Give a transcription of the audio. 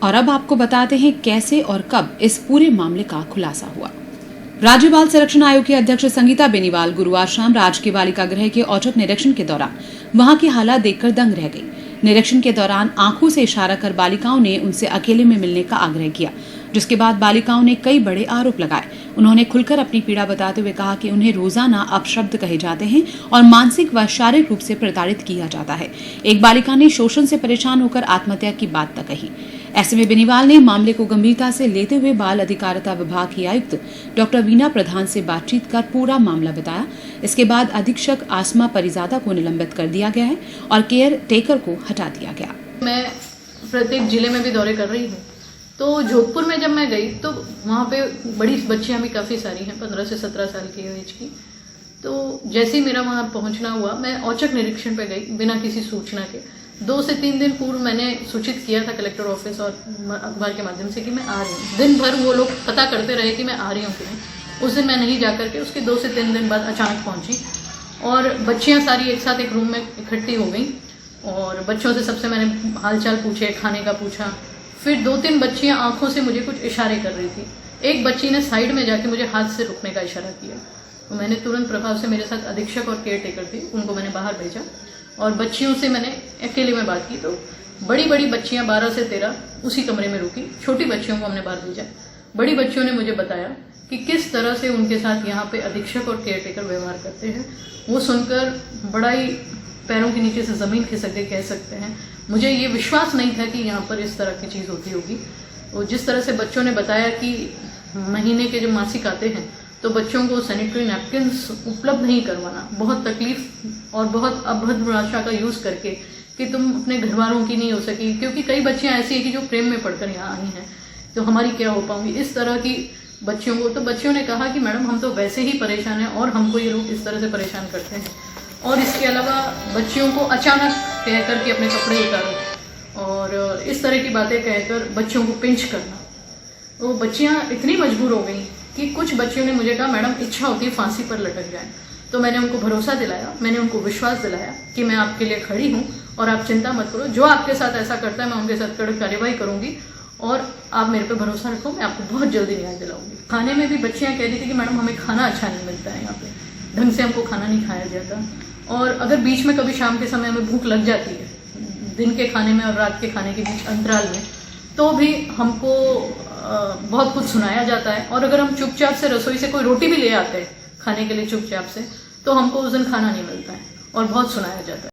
और अब आपको बताते हैं कैसे और कब इस पूरे मामले का खुलासा हुआ। राज्य बाल संरक्षण आयोग की अध्यक्ष संगीता बेनीवाल गुरुवार शाम राजकीय बालिका गृह के औचक निरीक्षण के दौरान वहां की हालात देखकर दंग रह गई। निरीक्षण के दौरान आंखों से इशारा कर बालिकाओं ने उनसे अकेले में मिलने का आग्रह किया, जिसके बाद बालिकाओं ने कई बड़े आरोप लगाए। उन्होंने खुलकर अपनी पीड़ा बताते हुए कहा कि उन्हें रोजाना अपशब्द कहे जाते हैं और मानसिक व शारीरिक रूप से प्रताड़ित किया जाता है। एक बालिका ने शोषण से परेशान होकर आत्महत्या की बात तक कही। ऐसे में बेनीवाल ने मामले को गंभीरता से लेते हुए बाल अधिकारिता विभाग की आयुक्त डॉक्टर वीना प्रधान से बातचीत कर पूरा मामला बताया। इसके बाद अधीक्षक आसमा परिजादा को निलंबित कर दिया गया है और केयर टेकर को हटा दिया गया। मैं प्रत्येक जिले में भी दौरे कर रही हूँ, तो जोधपुर में जब मैं गई तो वहाँ पे बड़ी बच्चियाँ भी काफ़ी सारी हैं, 15 से 17 साल की एज की। तो जैसे ही मेरा वहाँ पहुँचना हुआ, मैं औचक निरीक्षण पे गई बिना किसी सूचना के। 2 से 3 दिन पूर्व मैंने सूचित किया था कलेक्टर ऑफिस और अखबार के माध्यम से कि मैं आ रही हूँ। दिन भर वो लोग पता करते रहे कि मैं आ रही हूँ कि नहीं। उस दिन मैं नहीं जा करके उसके 2 से 3 दिन बाद अचानक पहुँची और बच्चियाँ सारी एक साथ एक रूम में इकट्ठी हो गई और बच्चों से सबसे मैंने हालचाल पूछे, खाने का पूछा। फिर 2-3 बच्चियाँ आंखों से मुझे कुछ इशारे कर रही थी। एक बच्ची ने साइड में जाके मुझे हाथ से रुकने का इशारा किया, तो मैंने तुरंत प्रभाव से मेरे साथ अधीक्षक और केयर टेकर थे, उनको मैंने बाहर भेजा और बच्चियों से मैंने अकेले में बात की। तो बड़ी बड़ी बच्चियां 12 से 13 उसी कमरे में रुकी, छोटी बच्चियों को हमने बाहर भेजा। बड़ी बच्चियों ने मुझे बताया कि किस तरह से उनके साथ यहाँ पे अधीक्षक और केयर टेकर व्यवहार करते हैं। वो सुनकर बड़ा ही पैरों के नीचे से ज़मीन खिसक गई कह सकते हैं। मुझे ये विश्वास नहीं था कि यहाँ पर इस तरह की चीज़ होती होगी। और जिस तरह से बच्चों ने बताया कि महीने के जब मासिक आते हैं तो बच्चों को सैनिटरी नैपकिन्स उपलब्ध नहीं करवाना, बहुत तकलीफ और बहुत अभद्र भाषा का यूज़ करके कि तुम अपने घर वालों की नहीं हो सकी, क्योंकि कई बच्चियाँ ऐसी हैं कि जो प्रेम में पढ़कर यहाँ आई हैं, तो हमारी क्या हो पाऊंगी, इस तरह की बच्चियों को। तो बच्चियों ने कहा कि मैडम हम तो वैसे ही परेशान हैं और हमको ये लोग इस तरह से परेशान करते हैं। और इसके अलावा बच्चियों को अचानक कह कर के अपने कपड़े उतारो और इस तरह की बातें कहकर बच्चियों को पिंच करना। तो बच्चियाँ इतनी मजबूर हो गई कि कुछ बच्चियों ने मुझे कहा मैडम इच्छा होती है फांसी पर लटक जाए। तो मैंने उनको भरोसा दिलाया, मैंने उनको विश्वास दिलाया कि मैं आपके लिए खड़ी हूँ और आप चिंता मत करो, जो आपके साथ ऐसा करता है मैं उनके साथ कड़क कार्रवाई करूँगी और आप मेरे पे भरोसा रखो, मैं आपको बहुत जल्दी न्याय दिलाऊंगी। खाने में भी बच्चियाँ कह रही थी कि मैडम हमें खाना अच्छा नहीं मिलता है, यहाँ पे ढंग से हमको खाना नहीं खाया जाता। और अगर बीच में कभी शाम के समय हमें भूख लग जाती है, दिन के खाने में और रात के खाने के बीच अंतराल में, तो भी हमको बहुत कुछ सुनाया जाता है। और अगर हम चुपचाप से रसोई से कोई रोटी भी ले आते हैं खाने के लिए चुपचाप से, तो हमको उस दिन खाना नहीं मिलता है और बहुत सुनाया जाता है।